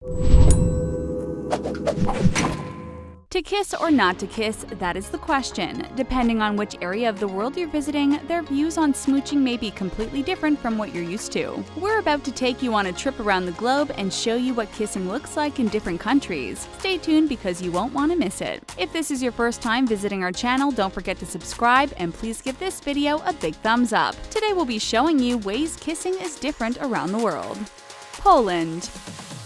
To kiss or not to kiss, that is the question. Depending on which area of the world you're visiting, their views on smooching may be completely different from what you're used to. We're about to take you on a trip around the globe and show you what kissing looks like in different countries. Stay tuned because you won't want to miss it. If this is your first time visiting our channel, don't forget to subscribe and please give this video a big thumbs up. Today we'll be showing you ways kissing is different around the world. Poland.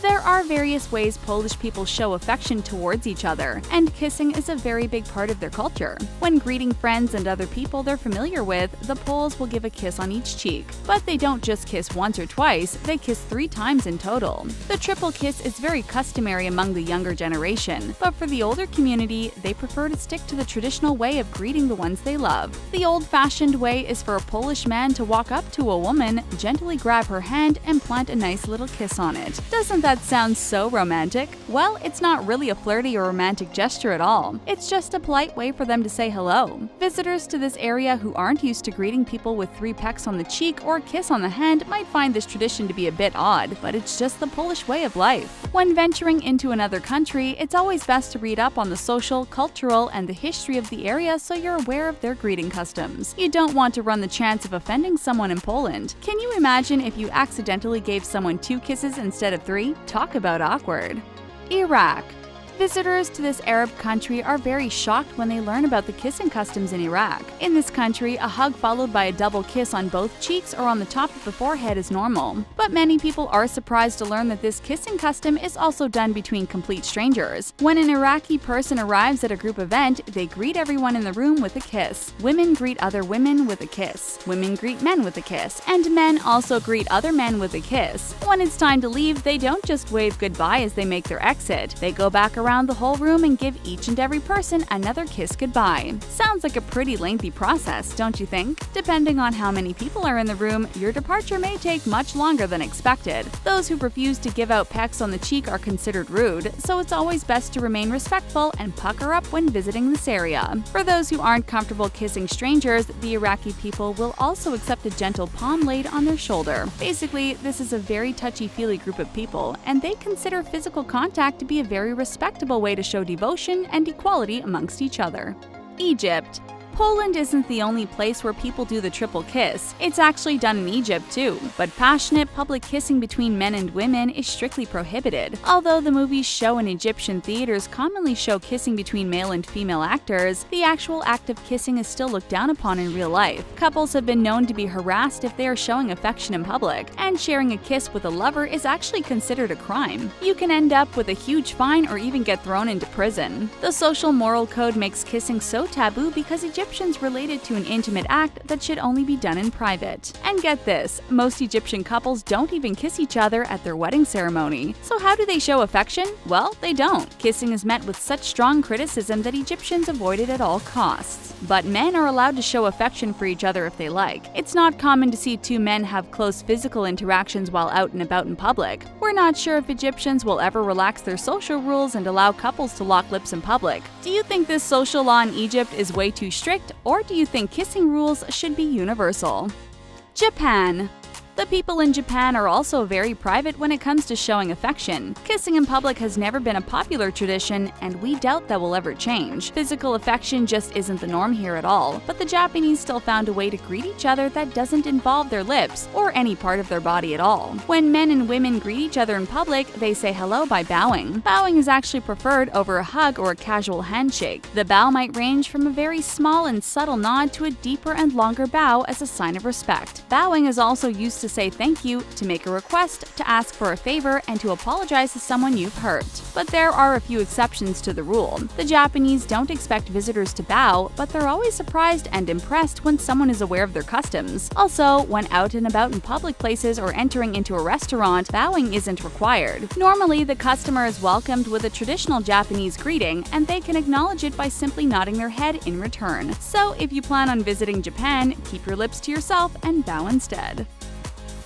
There are various ways Polish people show affection towards each other, and kissing is a very big part of their culture. When greeting friends and other people they're familiar with, the Poles will give a kiss on each cheek. But they don't just kiss once or twice, they kiss 3 times in total. The triple kiss is very customary among the younger generation, but for the older community, they prefer to stick to the traditional way of greeting the ones they love. The old-fashioned way is for a Polish man to walk up to a woman, gently grab her hand, and plant a nice little kiss on it. Doesn't that sounds so romantic? Well, it's not really a flirty or romantic gesture at all. It's just a polite way for them to say hello. Visitors to this area who aren't used to greeting people with 3 pecks on the cheek or a kiss on the hand might find this tradition to be a bit odd, but it's just the Polish way of life. When venturing into another country, it's always best to read up on the social, cultural, and the history of the area so you're aware of their greeting customs. You don't want to run the chance of offending someone in Poland. Can you imagine if you accidentally gave someone 2 kisses instead of 3? Talk about awkward. Iraq. Visitors to this Arab country are very shocked when they learn about the kissing customs in Iraq. In this country, a hug followed by a double kiss on both cheeks or on the top of the forehead is normal. But many people are surprised to learn that this kissing custom is also done between complete strangers. When an Iraqi person arrives at a group event, they greet everyone in the room with a kiss. Women greet other women with a kiss. Women greet men with a kiss. And men also greet other men with a kiss. When it's time to leave, they don't just wave goodbye as they make their exit. They go back around the whole room and give each and every person another kiss goodbye. Sounds like a pretty lengthy process, don't you think? Depending on how many people are in the room, your departure may take much longer than expected. Those who refuse to give out pecks on the cheek are considered rude, so it's always best to remain respectful and pucker up when visiting this area. For those who aren't comfortable kissing strangers, the Iraqi people will also accept a gentle palm laid on their shoulder. Basically, this is a very touchy-feely group of people, and they consider physical contact to be a very respectable way to show devotion and equality amongst each other. Egypt. Poland isn't the only place where people do the triple kiss. It's actually done in Egypt too, but passionate public kissing between men and women is strictly prohibited. Although the movies shown in Egyptian theaters commonly show kissing between male and female actors, the actual act of kissing is still looked down upon in real life. Couples have been known to be harassed if they are showing affection in public, and sharing a kiss with a lover is actually considered a crime. You can end up with a huge fine or even get thrown into prison. The social moral code makes kissing so taboo because Egyptians related to an intimate act that should only be done in private. And get this, most Egyptian couples don't even kiss each other at their wedding ceremony. So how do they show affection? Well, they don't. Kissing is met with such strong criticism that Egyptians avoid it at all costs. But men are allowed to show affection for each other if they like. It's not common to see 2 men have close physical interactions while out and about in public. We're not sure if Egyptians will ever relax their social rules and allow couples to lock lips in public. Do you think this social law in Egypt is way too strict, or do you think kissing rules should be universal? Japan. The people in Japan are also very private when it comes to showing affection. Kissing in public has never been a popular tradition, and we doubt that will ever change. Physical affection just isn't the norm here at all, but the Japanese still found a way to greet each other that doesn't involve their lips or any part of their body at all. When men and women greet each other in public, they say hello by bowing. Bowing is actually preferred over a hug or a casual handshake. The bow might range from a very small and subtle nod to a deeper and longer bow as a sign of respect. Bowing is also used to say thank you, to make a request, to ask for a favor, and to apologize to someone you've hurt. But there are a few exceptions to the rule. The Japanese don't expect visitors to bow, but they're always surprised and impressed when someone is aware of their customs. Also, when out and about in public places or entering into a restaurant, bowing isn't required. Normally, the customer is welcomed with a traditional Japanese greeting, and they can acknowledge it by simply nodding their head in return. So if you plan on visiting Japan, keep your lips to yourself and bow instead.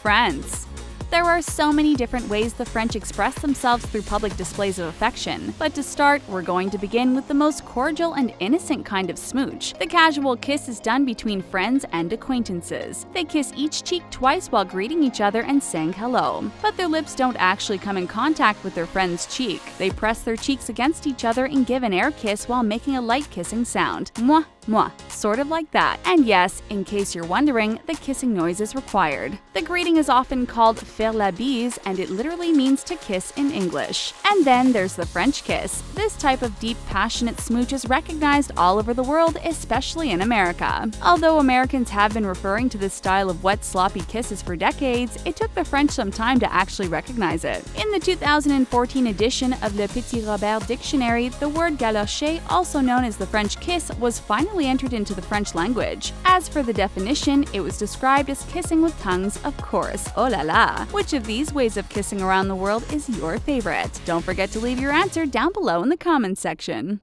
France. There are so many different ways the French express themselves through public displays of affection, but to start, we're going to begin with the most cordial and innocent kind of smooch. The casual kiss is done between friends and acquaintances. They kiss each cheek twice while greeting each other and saying hello. But their lips don't actually come in contact with their friend's cheek. They press their cheeks against each other and give an air kiss while making a light kissing sound. Mwah, mwah, sort of like that. And yes, in case you're wondering, the kissing noise is required. The greeting is often called faire la bise, and it literally means to kiss in English. And then there's the French kiss. This type of deep, passionate smooch is recognized all over the world, especially in America. Although Americans have been referring to this style of wet, sloppy kisses for decades, it took the French some time to actually recognize it. In the 2014 edition of Le Petit Robert Dictionary, the word galocher, also known as the French kiss, was finally entered into the French language. As for the definition, it was described as kissing with tongues, of course. Oh la la! Which of these ways of kissing around the world is your favorite? Don't forget to leave your answer down below in the comments section.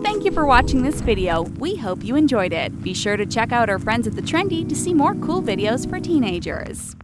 Thank you for watching this video. We hope you enjoyed it. Be sure to check out our friends at The Trendy to see more cool videos for teenagers.